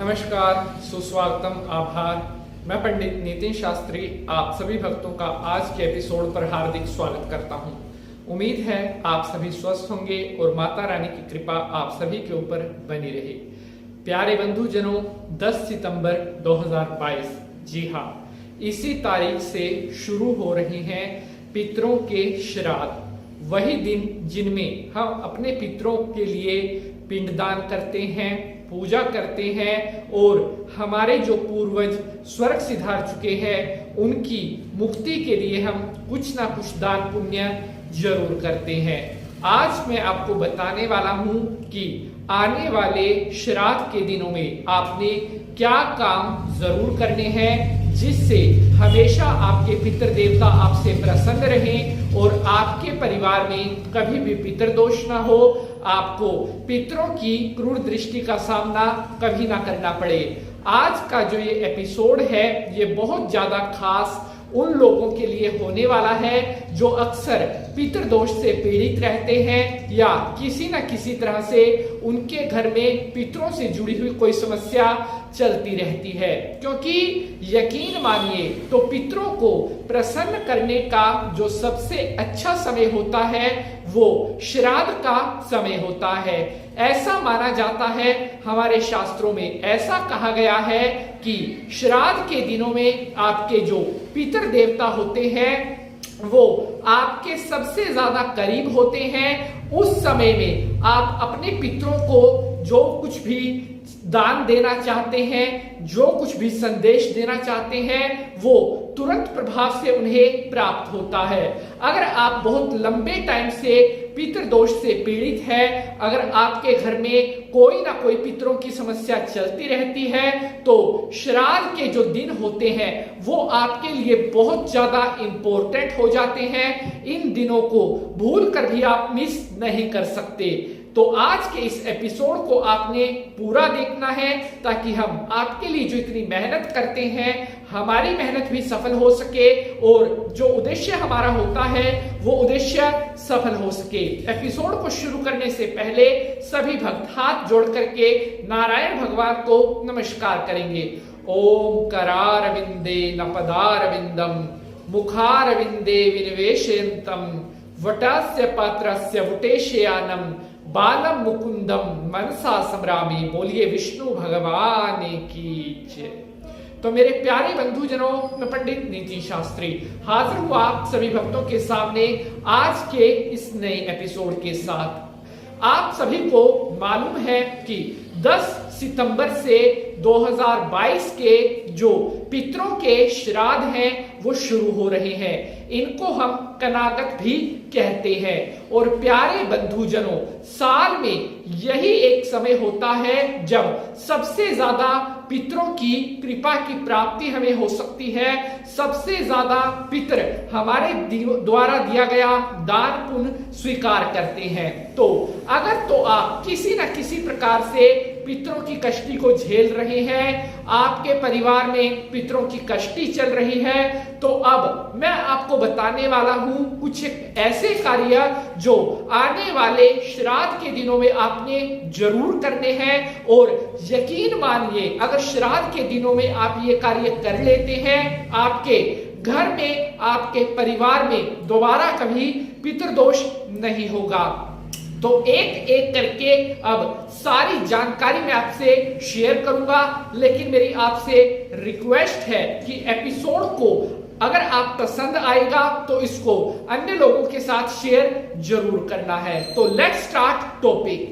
नमस्कार, सुस्वागतम, आभार। मैं पंडित नितिन शास्त्री आप सभी भक्तों का आज के एपिसोड पर हार्दिक स्वागत करता हूं। उम्मीद है आप सभी स्वस्थ होंगे और माता रानी की कृपा आप सभी के ऊपर बनी रहे। प्यारे बंधुजनों, 10 सितंबर 2022, जी हाँ, इसी तारीख से शुरू हो रहे हैं पितरों के श्राद्ध। वही दिन जिनमें हम अपने पितरों के लिए पिंडदान करते हैं, पूजा करते हैं और हमारे जो पूर्वज स्वर्ग सिधार चुके हैं उनकी मुक्ति के लिए हम कुछ ना कुछ दान पुण्य जरूर करते हैं। आज मैं आपको बताने वाला हूं कि आने वाले श्राद्ध के दिनों में आपने क्या काम जरूर करने हैं जिससे हमेशा आपके पितृ देवता आपसे प्रसन्न रहें और आपके परिवार में कभी भी पितृदोष ना हो, आपको पितरों की क्रूर दृष्टि का सामना कभी ना करना पड़े। आज का जो ये एपिसोड है ये बहुत ज्यादा खास उन लोगों के लिए होने वाला है जो अक्सर पितृदोष से पीड़ित रहते हैं या किसी न किसी तरह से उनके घर में पितरों से जुड़ी हुई कोई समस्या चलती रहती है। क्योंकि यकीन मानिए तो पितरों को प्रसन्न करने का जो सबसे अच्छा समय होता है वो श्राद्ध का समय होता है। ऐसा माना जाता है, हमारे शास्त्रों में ऐसा कहा गया है कि श्राद्ध के दिनों में आपके जो पितृ देवता होते हैं वो आपके सबसे ज्यादा करीब होते हैं। उस समय में आप अपने पितरों को जो कुछ भी दान देना चाहते हैं, जो कुछ भी संदेश देना चाहते हैं, वो तुरंत प्रभाव से उन्हें प्राप्त होता है। अगर आप बहुत लंबे टाइम से पितृदोष से पीड़ित है, अगर आपके घर में कोई ना कोई पितरों की समस्या चलती रहती है, तो श्राद्ध के जो दिन होते हैं वो आपके लिए बहुत ज्यादा इंपॉर्टेंट हो जाते हैं। इन दिनों को भूल कर भी आप मिस नहीं कर सकते। तो आज के इस एपिसोड को आपने पूरा देखना है ताकि हम आपके लिए जो इतनी मेहनत करते हैं हमारी मेहनत भी सफल हो सके और जो उद्देश्य हमारा होता है वो उद्देश्य सफल हो सके। एपिसोड को शुरू करने से पहले सभी भक्त हाथ जोड़ करके नारायण भगवान को नमस्कार करेंगे। ओम करारविंदे न पदारविंदम मुखारविंदे विनिवेशयन्तम वटस्य पात्रस्य वुटेशयानम बालम मुकुंदम मनसा संग्रामी। बोलिए विष्णु भगवान की जय। तो मेरे प्यारे बंधुजनों, मैं पंडित नितिन शास्त्री हाजिर हुआ आप सभी भक्तों के सामने आज के इस नए एपिसोड के साथ। आप सभी को मालूम है कि 10 सितंबर से 2022 के जो पितरों के श्राद्ध हैं वो शुरू हो रहे हैं। इनको हम कनागत भी कहते हैं। और प्यारे बंधुजनों, साल में यही एक समय होता है जब सबसे ज्यादा पितरों की कृपा की प्राप्ति हमें हो सकती है। सबसे ज्यादा पितर हमारे द्वारा दिया गया दान पुण्य स्वीकार करते हैं। तो अगर तो आप किसी न किसी प्रकार से पितरों की कष्टी को झेल रहे हैं, आपके परिवार में पितरों की कष्टी चल रही है, तो अब मैं आपको बताने वाला हूं कुछ ऐसे कार्य जो आने वाले श्राद्ध के दिनों में आपने जरूर करने हैं। और यकीन मानिए अगर श्राद्ध के दिनों में आप ये कार्य कर लेते हैं, आपके घर में, आपके परिवार में दोबारा कभी पितृदोष नहीं होगा। तो एक एक करके अब सारी जानकारी मैं आपसे शेयर करूंगा, लेकिन मेरी आपसे रिक्वेस्ट है कि एपिसोड को अगर आप पसंद आएगा तो इसको अन्य लोगों के साथ शेयर जरूर करना है। तो लेट्स स्टार्ट टॉपिक।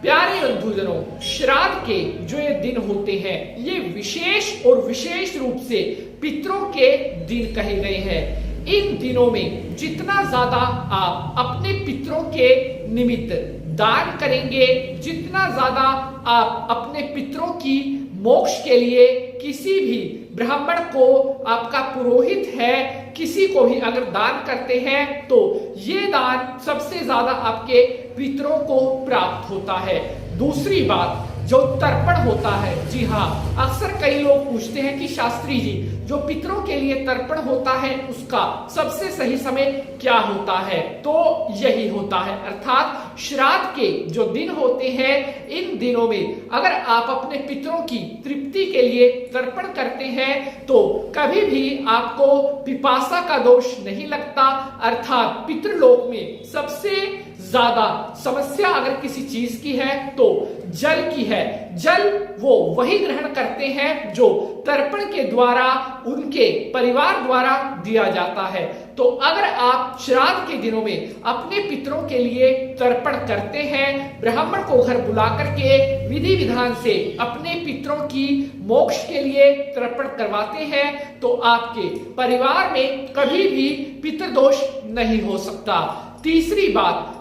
प्यारे बंधुजनों, श्राद्ध के जो ये दिन होते हैं ये विशेष और विशेष रूप से पितरों के दिन कहे गए हैं। इन दिनों में जितना ज्यादा आप अपने पितरों के निमित्त दान करेंगे, जितना ज्यादा आप अपने पितरों की मोक्ष के लिए किसी भी ब्राह्मण को, आपका पुरोहित है, किसी को भी अगर दान करते हैं तो ये दान सबसे ज्यादा आपके पितरों को प्राप्त होता है। दूसरी बात, जो तर्पण होता है। जी हाँ, अक्सर कई लोग पूछते हैं कि शास्त्री जी, जो पितरों के लिए तर्पण होता है उसका सबसे सही समय क्या होता है? तो यही होता है, अर्थात श्राद्ध के जो दिन होते हैं, इन दिनों में अगर आप अपने पितरों की तृप्ति के लिए तर्पण करते हैं तो कभी भी आपको पिपासा का दोष नहीं लगता। अर्थात पितृलोक में सबसे ज्यादा समस्या अगर किसी चीज की है तो जल की है। जल वो वही ग्रहण करते हैं जो तर्पण के द्वारा उनके परिवार द्वारा दिया जाता है। तो अगर आप श्राद्ध के दिनों में अपने पितरों के लिए तर्पण करते हैं, ब्राह्मण को घर बुला करके विधि विधान से अपने पितरों की मोक्ष के लिए तर्पण करवाते हैं, तो आपके परिवार में कभी भी पितृदोष नहीं हो सकता। तीसरी बात,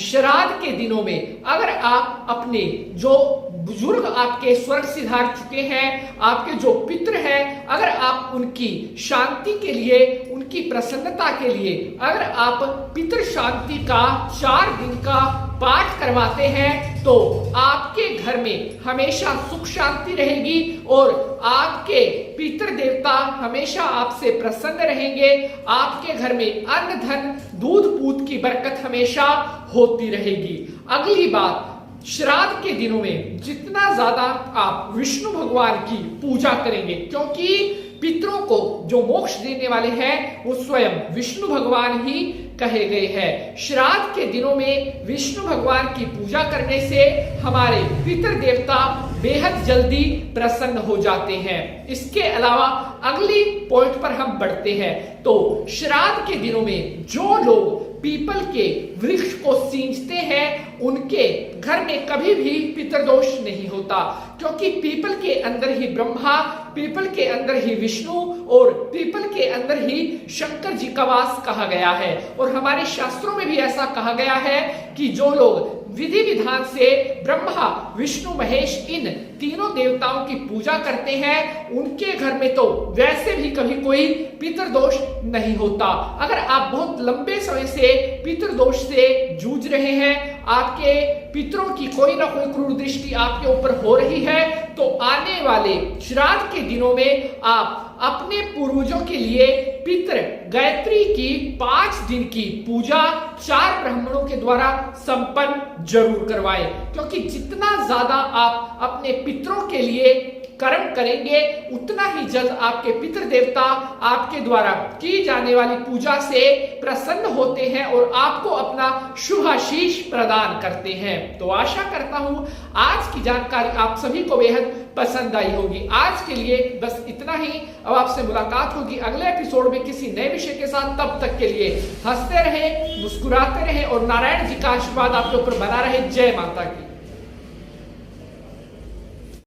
श्राद्ध के दिनों में अगर आप अपने जो बुजुर्ग आपके स्वर्ग सिधार चुके हैं, आपके जो पितृ हैं, अगर आप उनकी शांति के लिए, उनकी प्रसन्नता के लिए अगर आप पितृ शांति का 4 दिन का पाठ करवाते हैं तो आपके घर में हमेशा सुख शांति रहेगी और आपके पितृ देवता हमेशा आपसे प्रसन्न रहेंगे। आपके घर में अन्न धन दूध पूत की बरकत हमेशा होती रहेगी। अगली बात, श्राद्ध के दिनों में जितना ज्यादा आप विष्णु भगवान की पूजा करेंगे, क्योंकि पितरों को जो मोक्ष देने वाले हैं वो स्वयं विष्णु भगवान ही कहे गए हैं। श्राद्ध के दिनों में विष्णु भगवान की पूजा करने से हमारे पितृ देवता बेहद जल्दी प्रसन्न हो जाते हैं। इसके अलावा अगली पॉइंट पर हम बढ़ते हैं। तो श्राद्ध के दिनों में जो लोग पीपल के वृक्ष को सींचते हैं उनके घर में कभी भी पितृदोष नहीं होता, क्योंकि पीपल के अंदर ही ब्रह्मा, पीपल के अंदर ही विष्णु और पीपल के अंदर ही शंकर जी का वास कहा गया है। और हमारे शास्त्रों में भी ऐसा कहा गया है कि जो लोग विधि विधान से ब्रह्मा विष्णु महेश इन तीनों देवताओं की पूजा करते हैं, उनके घर में तो वैसे भी कभी कोई पितृदोष नहीं होता। अगर आप बहुत लंबे समय से पितृदोष से जूझ रहे हैं, आपके पितरों की कोई ना कोई क्रूर दृष्टि आपके ऊपर हो रही है, तो आने वाले श्राद्ध के दिनों में आप अपने पूर्वजों के लिए पितृ गायत्री की 5 दिन की पूजा 4 ब्राह्मणों के द्वारा संपन्न जरूर करवाएं, क्योंकि जितना ज्यादा आप अपने पितरों के लिए कर्म करेंगे उतना ही जल्द आपके पितृ देवता आपके द्वारा की जाने वाली पूजा से प्रसन्न होते हैं और आपको अपना शुभ आशीष प्रदान करते हैं। तो आशा करता हूं आज की जानकारी आप सभी को बेहद पसंद आई होगी। आज के लिए बस इतना ही। अब आपसे मुलाकात होगी अगले एपिसोड में किसी नए विषय के साथ। तब तक के लिए हंसते रहें, मुस्कुराते रहें और नारायण जी का आशीर्वाद आपके ऊपर बना रहे। जय माता की।